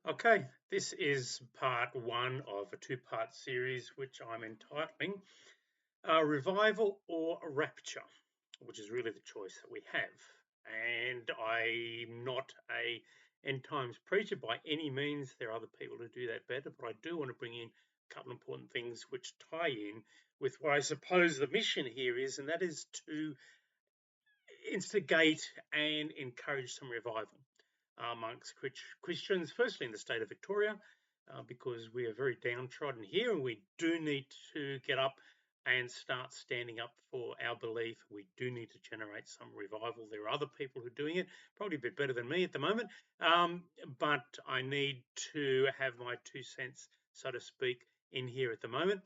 Okay, this is part one of a two-part series which I'm entitling Revival or Rapture, which is really the choice that we have. And I'm not a end times preacher by any means. There are other people who do that better, but I do want to bring in a couple of important things which tie in with what I suppose the mission here is, and that is to instigate and encourage some revival amongst Christians, firstly in the state of Victoria, because we are very downtrodden here and we do need to get up and start standing up for our belief. We do need to generate some revival. There are other people who are doing it, probably a bit better than me at the moment, but I need to have my 2 cents, so to speak, in here at the moment.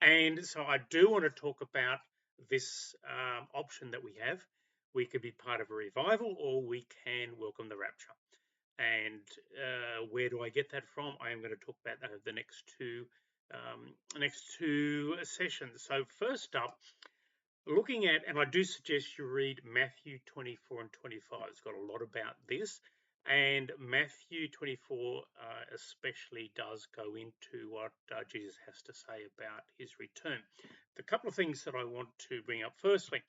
And so I do want to talk about this option that we have. We could be part of a revival or we can welcome the rapture. And where do I get that from? I am going to talk about that over the next two sessions. So first up, looking at, and I do suggest you read Matthew 24 and 25. It's got a lot about this. And Matthew 24 especially does go into what Jesus has to say about his return. The couple of things that I want to bring up. Firstly,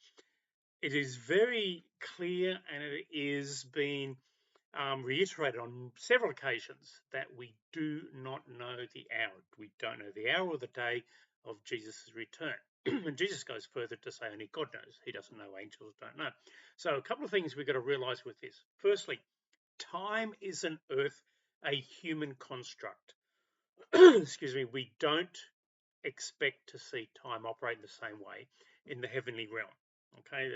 it is very clear and it is being reiterated on several occasions that we do not know the hour. We don't know the hour or the day of Jesus' return. And Jesus goes further to say only God knows. He doesn't know, angels don't know. So a couple of things we've got to realize with this. Firstly, time is an earth, a human construct. Excuse me, we don't expect to see time operate in the same way in the heavenly realm. Okay,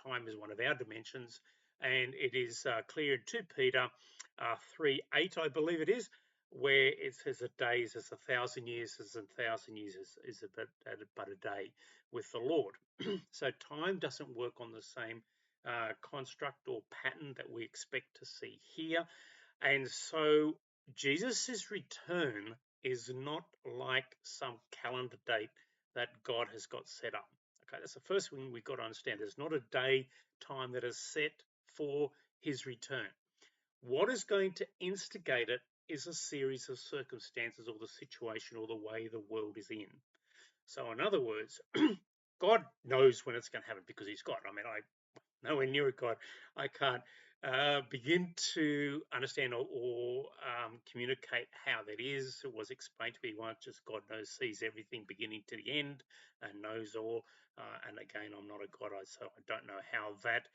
time is one of our dimensions, and it is clear in 2 Peter 3:8, I believe it is, where it says a day is as 1,000 years, as 1,000 years is but a day with the Lord. So time doesn't work on the same construct or pattern that we expect to see here. And so Jesus' return is not like some calendar date that God has got set up. Okay, that's the first thing we've got to understand. There's not a day time that is set for his return. What is going to instigate it is a series of circumstances or the situation or the way the world is in. So, in other words, God knows when it's going to happen because he's God. I mean, I nowhere near a God. I can't begin to understand or communicate how that is. It was explained to me once, just God knows, sees everything beginning to the end and knows all. And again, I'm not a God, so I don't know how that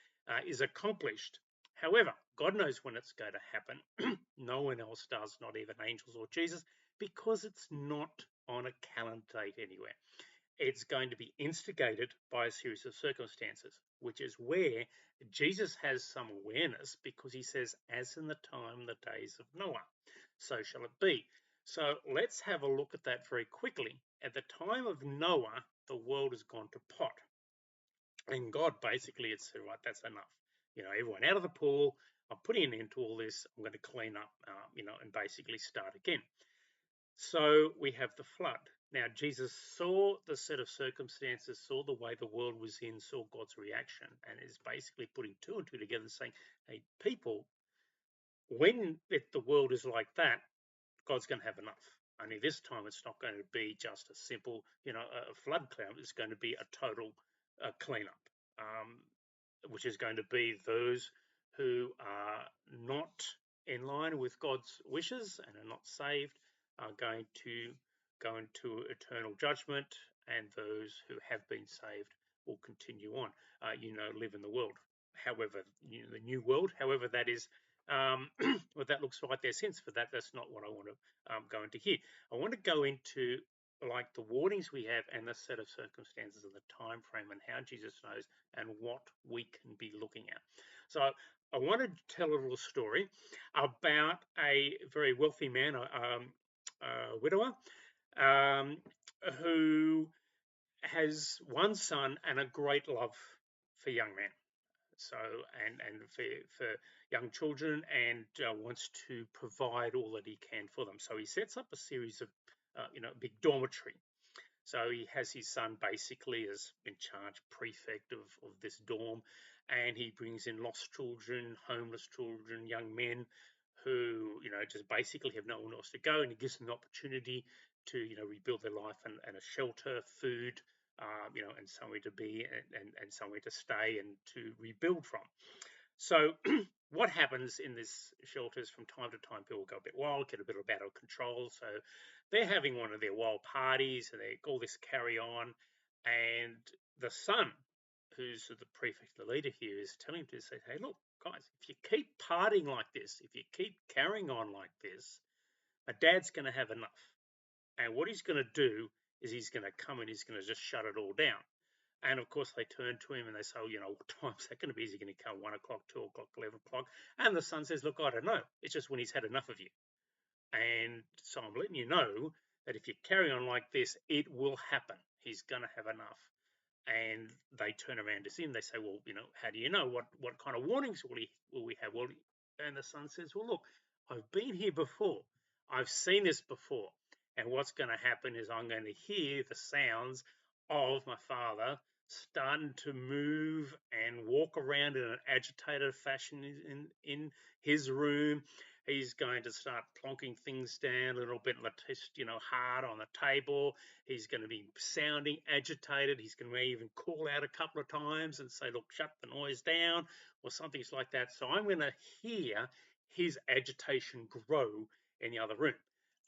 is accomplished. However, God knows when it's going to happen. No one else does, not even angels or Jesus, because it's not on a calendar date anywhere. It's going to be instigated by a series of circumstances, which is where Jesus has some awareness because he says, as in the time, the days of Noah, so shall it be. So let's have a look at that very quickly. At the time of Noah, the world has gone to pot. And God basically had said, right, that's enough. Everyone out of the pool. I'm putting an end to all this. I'm going to clean up, and basically start again. So we have the flood. Now, Jesus saw the set of circumstances, saw the way the world was in, saw God's reaction, and is basically putting two and two together and saying, hey, people, when the world is like that, God's going to have enough. Only this time it's not going to be just a simple, a flood cloud. It's going to be a total cleanup, which is going to be those who are not in line with God's wishes and are not saved are going to go into eternal judgment, and those who have been saved will continue on, live in the world. However, the new world, however that is, what that looks like there since. For that's not what I want to go into here. I want to go into like the warnings we have and the set of circumstances and the time frame and how Jesus knows and what we can be looking at. So I wanted to tell a little story about a very wealthy man, a widower, um, who has one son and a great love for young men. So and for young children, and wants to provide all that he can for them. So he sets up a series of a big dormitory. So he has his son basically as in charge prefect of this dorm, and he brings in lost children, homeless children, young men who, just basically have no one else to go, and it gives them the opportunity to, rebuild their life and a shelter, food, and somewhere to be and somewhere to stay and to rebuild from. So what happens in this shelter is from time to time people go a bit wild, get a bit out of control. So they're having one of their wild parties and they all this carry on. And the son, who's the prefect, the leader here, is telling him to say, hey, look, guys, if you keep partying like this, if you keep carrying on like this, my dad's going to have enough. And what he's going to do is he's going to come and he's going to just shut it all down. And of course, they turn to him and they say, oh, what time's that going to be? Is he going to come 1 o'clock, 2 o'clock, 11 o'clock? And the son says, look, I don't know. It's just when he's had enough of you. And so I'm letting you know that if you carry on like this, it will happen. He's going to have enough. And they turn around to him. They say, well, how do you know? What kind of warnings will we have? Well, and the son says, well, look, I've been here before. I've seen this before. And what's going to happen is I'm going to hear the sounds of my father starting to move and walk around in an agitated fashion in his room. He's going to start plonking things down a little bit, hard on the table. He's going to be sounding agitated. He's going to even call out a couple of times and say, look, shut the noise down, or something like that. So I'm going to hear his agitation grow in the other room.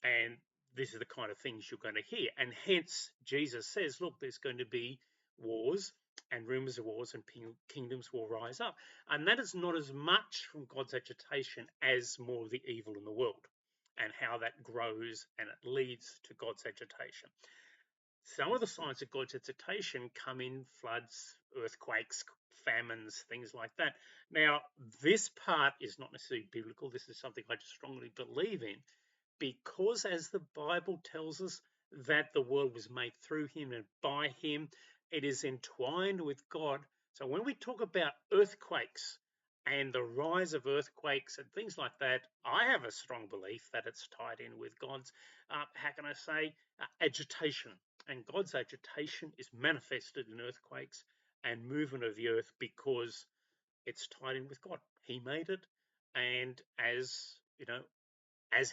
And this is the kind of things you're going to hear. And hence, Jesus says, look, there's going to be wars and rumors of wars and kingdoms will rise up. And that is not as much from God's agitation as more of the evil in the world and how that grows and it leads to God's agitation. Some of the signs of God's agitation come in floods, earthquakes, famines, things like that. Now, this part is not necessarily biblical. This is something I just strongly believe in because, as the Bible tells us, that the world was made through him and by him, it is entwined with God. So when we talk about earthquakes and the rise of earthquakes and things like that, I have a strong belief that it's tied in with God's, how can I say, agitation. And God's agitation is manifested in earthquakes and movement of the earth because it's tied in with God. He made it. And as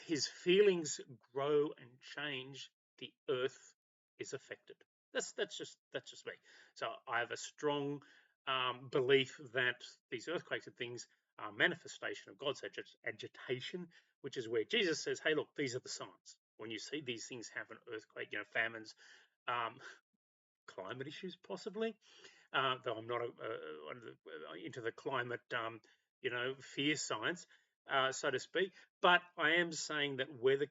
his feelings grow and change, the earth is affected. That's just me. So I have a strong belief that these earthquakes and things are manifestation of God's agitation, which is where Jesus says, "Hey, look, these are the signs. When you see these things happen, earthquake, famines, um, climate issues, possibly." Though I'm not into the climate, fear science, so to speak. But I am saying that weather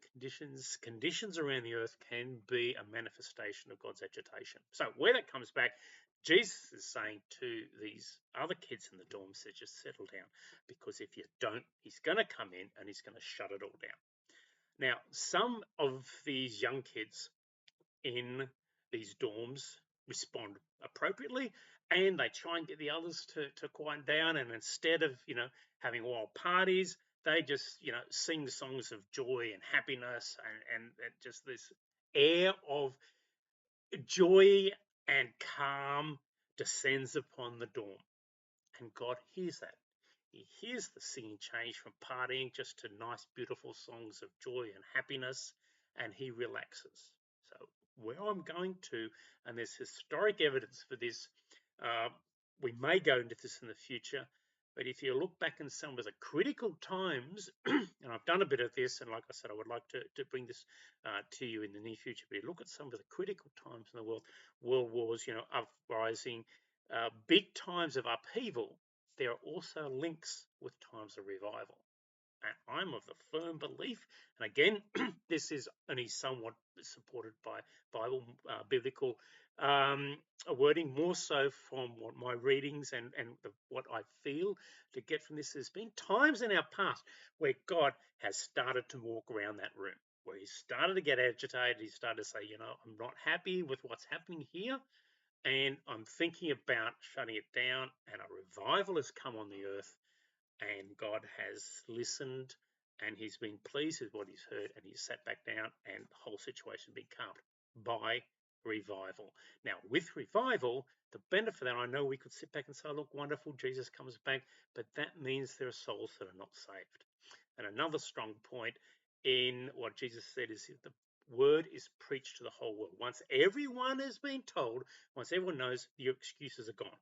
conditions around the earth can be a manifestation of God's agitation. So where that comes back, Jesus is saying to these other kids in the dorm, says, just settle down, because if you don't, he's going to come in and he's going to shut it all down. Now, some of these young kids in these dorms respond appropriately and they try and get the others to quiet down, and instead of having wild parties, they just sing songs of joy and happiness, and just this air of joy and calm descends upon the dorm, and God hears that. He hears the scene change from partying just to nice, beautiful songs of joy and happiness, and he relaxes. So, where I'm going to, and there's historic evidence for this, uh, we may go into this in the future, but if you look back in some of the critical times, and I've done a bit of this, and like I said, I would like to bring this to you in the near future, but you look at some of the critical times in the world wars, uprising, big times of upheaval, there are also links with times of revival. And I'm of the firm belief, and again, this is only somewhat supported by biblical wording, more so from what my readings and what I feel to get from this. There's been times in our past where God has started to walk around that room, where he started to get agitated. He started to say, I'm not happy with what's happening here, and I'm thinking about shutting it down, and a revival has come on the earth, and God has listened, and he's been pleased with what he's heard, and he's sat back down, and the whole situation been calmed by revival. Now, with revival, the benefit that, I know we could sit back and say, look, wonderful, Jesus comes back, but that means there are souls that are not saved. And another strong point in what Jesus said is the word is preached to the whole world. Once everyone has been told, once everyone knows, your excuses are gone.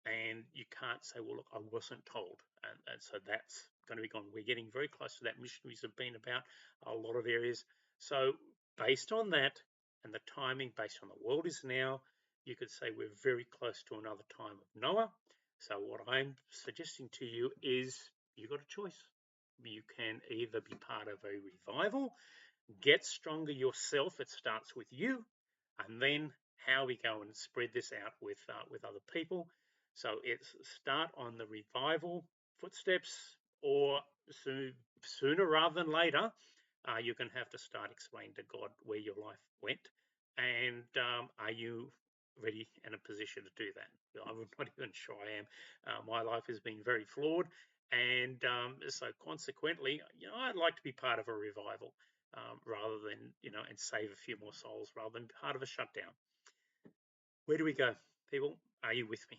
And you can't say, well, look, I wasn't told. And so that's going to be gone. We're getting very close to that. Missionaries have been about a lot of areas. So based on that and the timing, based on the world is now, you could say we're very close to another time of Noah. So what I'm suggesting to you is you've got a choice. You can either be part of a revival, get stronger yourself. It starts with you, and then how we go and spread this out with other people. So it's start on the revival footsteps, or sooner rather than later, you're going to have to start explaining to God where your life went, and are you ready and in a position to do that? I'm not even sure I am. My life has been very flawed, and so consequently, I'd like to be part of a revival, rather than, and save a few more souls rather than part of a shutdown. Where do we go? People, are you with me?